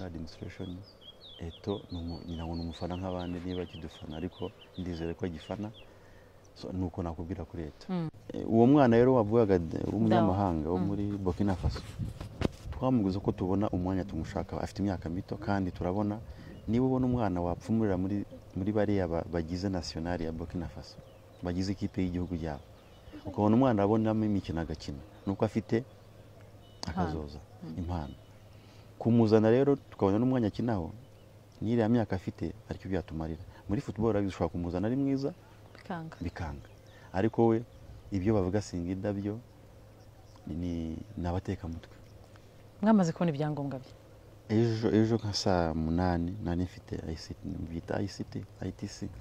administration Eto nyina ngo numufana nk'abandi niba kidufana ariko ndizere ko agifana so nuko nakubwira kuri Eto uwo mwana rero wavugaga w'umunyamahanga wo muri Burkina Faso twamuguze ko tubona umwanya tumushaka afite imyaka mito kandi turabona niba ubona umwana wapfumurira muri bariya bagize nationale ya Burkina Faso bagize ikipe y'igihugu yabo ukabona umwana abonamo imikino agakina nuko afite akazoza impano kumuzana rero tukabona n'umwanya akinaho n'iriya myaka afite ariko byatumarira muri football bishobora kumuzana ari mwiza bikanga ariko we ibyo bavuga Singida byo ni nabateka mutwe mwamaze kubona ibyangombwa bye ejo nka saa 8 nani mfite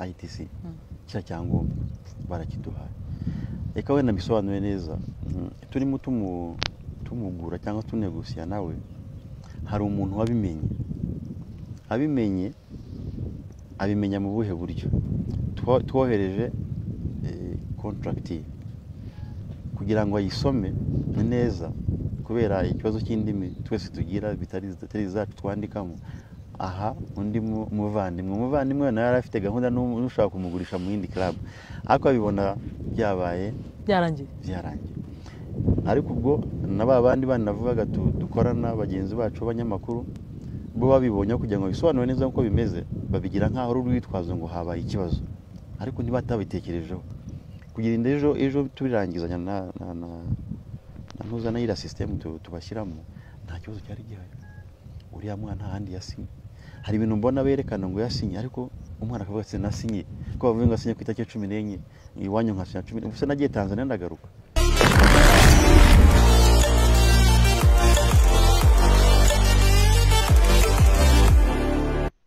ITC cya cyangombwa barakiduhaye reka wenda bisobanuye neza turimo tumugura cyangwa tunegosiya nawe hari umuntu abimenya mu buhe buryo twohereje contract kugira ngo ayisome neza kubera ikibazo cy'indimi twese tugira bitari zacu twandikamo aha undi muvandimwe nawe yari afite gahunda n'ushaka kumugurisha mu yindi club ariko abibona byarangiye ariko ubwo naba abandi bana navugaga dukorana bagenzi bacu abanyamakuru bo babibonye kugira ngo bisobanure neza uko bimeze babigira nkaho ari urwitwazo ngo habaye ikibazo ariko ntibatabitekerejeho kugira ejo tubirangizanya na ira system tubashyiramo nta kibazo cyari gihari uriya mwana handi yasinye hari ibintu mbona berekana ngo yasinye ariko umwana akavuga ati nasinye ko bavuga ngo asinye ku itariki 14 iwanyu nkasinya 10 ubuse nagiye Tanzania ndagaruka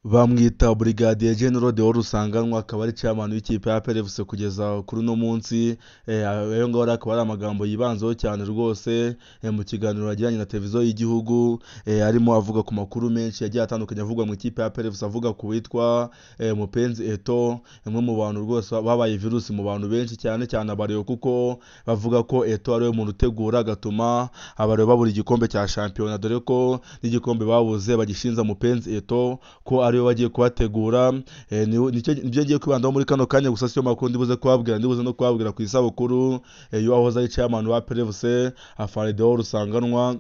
bamwita Brigadier General de Rusanganwa akaba ari chairman w'ikipe ya PRFC kugeza kuri no munsi ayo ngora akaba ari amagambo yibanzeho cyane rwose mu kiganiro yagiranye na televiziyo y'igihugu arimo avuga ku makuru menshi yagiye atandukanye avugwa mu ikipe ya PRFC avuga ku witwa Mupenzi Eto umwe mu bantu rwose babaye virusi mu bantu benshi cyane abareo kuko bavuga ko Eto ari we muntu utegura gatuma abareo babura igikombe cya champion dore ko n'igikombe babuze bagishinza Mupenzi Eto ko ari bagiye kubategura nibyo ngiye kwibandaho muri kano kanya gusa cyo makuru ndibuze no kubabwira ku isabukuru yo ahoza ari chairman wa PRFC Afarido Rusanganwa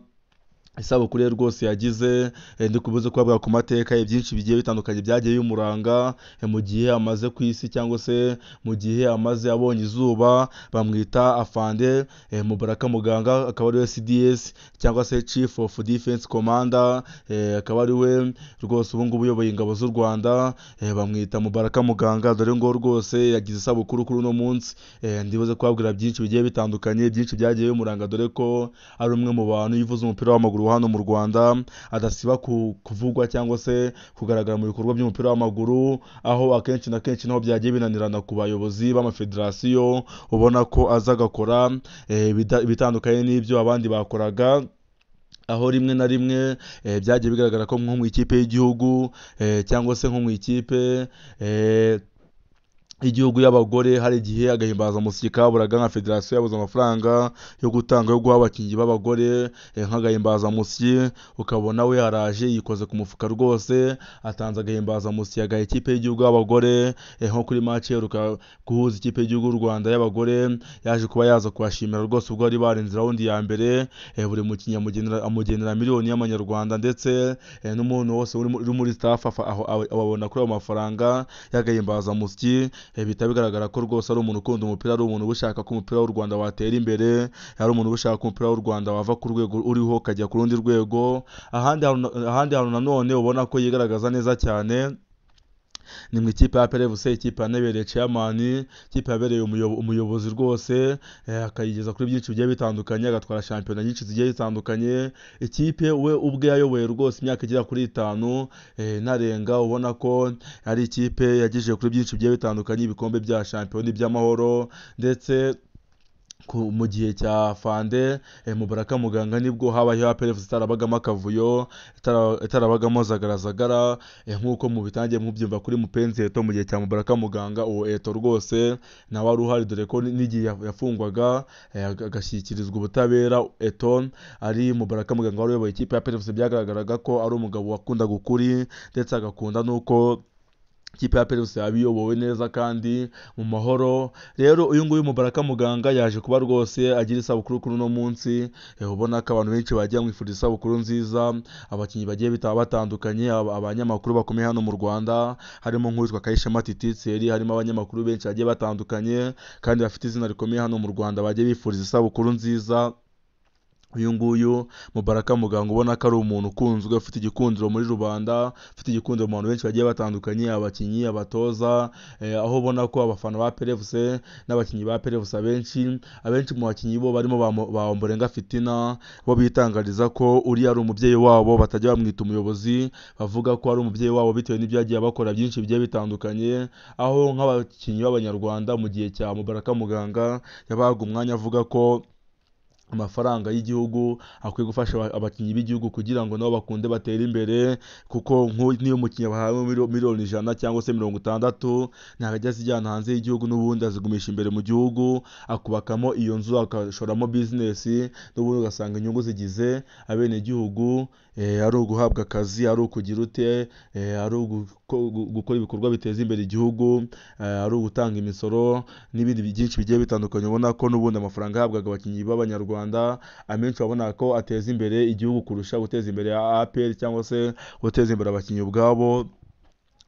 isabukuru rwose yagize ndi kubuze kubabwira ku mateka byinshi bigiye bitandukanye byagiye y'umuranga mu gihe amaze ku isi cyangwa se mu gihe amaze abonye izuba bamwita Afande Mubaraka Muganga akaba ari we CDS cyangwa se Chief of Defense Commander akaba ari we rwose ubu ngubu uyoboye ingabo z'u Rwanda bamwita Mubaraka Muganga dore ngo rwose yagize isabukuru kuri uno munsi ndibuze kubabwira byinshi bigiye bitandukanye byinshi byagiye y'umuranga dore ko ari umwe mu bantu yivuze umupira w'amaguru hano mu Rwanda adasiba kuvugwa cyangwa se kugaragara mu bikorwa by'umupira w'amaguru aho akenshi na kenshi naho byagiye binanirana ku bayobozi b'amafederasiyo ubona ko azagakora bitandukanye n'ibyo abandi bakoraga aho rimwe na rimwe byagiye bigaragara ko nko mu ikipe y'igihugu cyangwa se nko mu ikipe igihugu y'abagore hari igihe agahimbaza musiki kaburaga nka federasiyo yabuze amafaranga yo gutanga yo guha abakinyi b'abagore nk'agahimbaza musiki ukabona we haraje yikoze ku mufuka rwose atanze agahimbaza musiki agaha ikipe y'igihugu y'abagore nko kuri match guhuza ikipe y'igihugu y'u Rwanda y'abagore yaje kuba yaza kubashimira rwose ubwo ari barinze round ya mbere buri mukinyi amugenera miliyoni y'amanyarwanda ndetse n'umuntu wose uri muri staff ababona kuri ayo mafaranga y'agahimbaza musiki bita bigaragara ko rwose ari umuntu ukunda umupira ari umuntu ushaka ko umupira w'u Rwanda watera imbere ari umuntu ushaka ko umupira w'u Rwanda wava ku rwego uriho kajya ku rundi rwego ahandi hantu nanone ubona ko yigaragaza neza cyane ni mu ikipe ya PRFC ikipe yanebereye chairman ikipe yabereye umuyobozi rwose akayigeza kuri byinshi bigiye bitandukanye agatwara champion nyinshi zigiye zitandukanye ikipe we ubwe yayoboye rwose imyaka igera kuri 5 narenga ubona ko ari ikipe yagije kuri byinshi bigiye bitandukanye ibikombe bya champion by'amahoro ndetse mu gihe cya Fande Mubaraka Muganga nibwo habayeho APR FC itarabagamo akavuyo, itarabagamo zagarazagara nk'uko mu bitangiye mubyumva kuri Mupenzi Eto mu gihe cya Mubaraka Muganga. Uwo Eto rwose na wari uhari, dore ko n'igihe yafungwaga agashyikirizwa ubutabera. Eto ari Mubaraka Muganga wari uyoboye ikipe ya APR FC, byagaragaraga ko ari umugabo wakundaga ukuri ndetse agakunda n'uko ikipe ya APR FC yabiyobowe neza kandi mu mahoro. Rero uyu nguyu Mubaraka Muganga yaje kuba rwose agira isabukuru kuri uno munsi, ubona ko abantu benshi bagiye mwifuriza isabukuru nziza. Abakinnyi bagiye batandukanye, abanyamakuru bakomeye hano mu Rwanda harimo nk'uwitwa Kayishema Tititseri, harimo abanyamakuru benshi bagiye batandukanye kandi bafite izina rikomeye hano mu Rwanda bagiye bifuriza isabukuru nziza uyu nguyu Mubaraka Muganga, ubona ko ari umuntu ukunzwe, ufite igikundiro muri rubanda, ufite igikundiro mu bantu benshi bagiye batandukanye, abakinnyi, abatoza, aho ubona ko abafana ba APR FC n'abakinnyi ba APR FC abenshi mu bakinnyi bo barimo ba Ombolenga Fitina, bo bitangariza ko uriya ari umubyeyi wabo, batajya bamwita umuyobozi, bavuga ko ari umubyeyi wabo bitewe n'ibyo yagiye bakora byinshi bigiye bitandukanye. Aho nk'abakinnyi b'abanyarwanda mu gihe cya Mubaraka Muganga yabaga umwanya avuga ko amafaranga y'igihugu akwiye gufasha abakinnyi b'igihugu kugira ngo nabo bakunde batere imbere, kuko niyo umukinnyi bahawe miliyoni 100 cyangwa se 60 ntabwo azijyana hanze y'igihugu, n'ubundi azigumisha imbere mu gihugu, akubakamo iyo nzu, akashoramo bizinesi, n'ubundi ugasanga inyungu zigize abenegihugu, ari uguhabwa akazi, ari ukugira ute, ari gukora ibikorwa biteza imbere igihugu, ari ugutanga imisoro n'ibindi byinshi bigiye bitandukanye. Ubona ko n'ubundi amafaranga ahabwaga abakinnyi b'abanyarwanda amenshi babona ko ateza imbere igihugu kurusha guteza imbere APR cyangwa se guteza imbere abakinnyi ubwabo,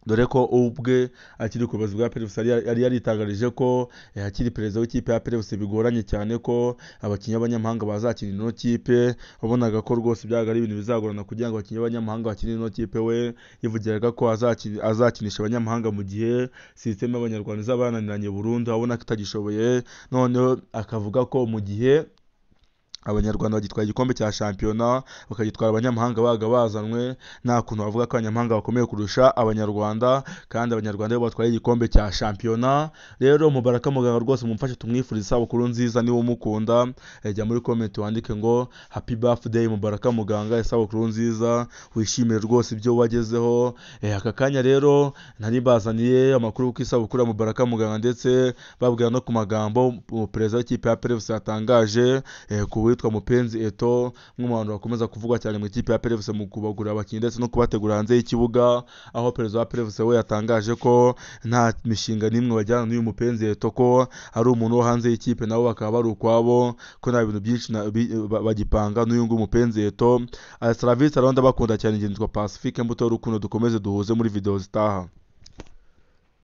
dore ko ubwe akiri ku buyobozi bwa APR FC yari yaritangarije ko akiri perezida w'ikipe ya APR FC bigoranye cyane ko abakinnyi b'abanyamahanga bazakina ino kipe. Wabonaga ko rwose byaga ari ibintu bizagorana kugira ngo abakinnyi b'abanyamahanga bakine ino kipe. We yivugiraga ko azakinisha abanyamahanga mu gihe system y'abanyarwanda izabananiranye burundu, abona ko itagishoboye, noneho akavuga ko mu gihe abanyarwanda bagitwara igikombe cya shampiyona bakagitwara abanyamahanga baga bazanwe, nta kuntu bavuga ko abanyamahanga bakomeye kurusha abanyarwanda kandi abanyarwanda bo batwaye igikombe cya shampiyona. Rero Mubaraka Muganga rwose mumfashe tumwifuriza isabukuru nziza, niba umukunda jya muri comment wandike ngo happy birthday Mubaraka Muganga, isabukuru nziza, wishimire rwose ibyo wagezeho. Aka kanya rero nari bazaniye amakuru ku isabukuru ya Mubaraka Muganga, ndetse babwira no ku magambo perezida w'ikipe ya APR FC yatangaje ku witwa Mupenzi Eto, nk'umuntu bakomeza kuvugwa cyane mu ikipe ya APR FC mu kubagura abakinnyi ndetse no kubategura hanze y'ikibuga. Aho perezida wa APR FC we yatangaje ko nta mishinga n'imwe bajyana n'uyu Mupenzi Eto, ko ari umuntu wo hanze y'ikipe nabo bakaba bari ukwabo, ko nta bintu byinshi bagipanga n'uyu nguyu Mupenzi Eto. Service aronda bakunda cyane, ngendwa Pacifique Mbuto y'urukundo, dukomeze duhuze muri video zitaha.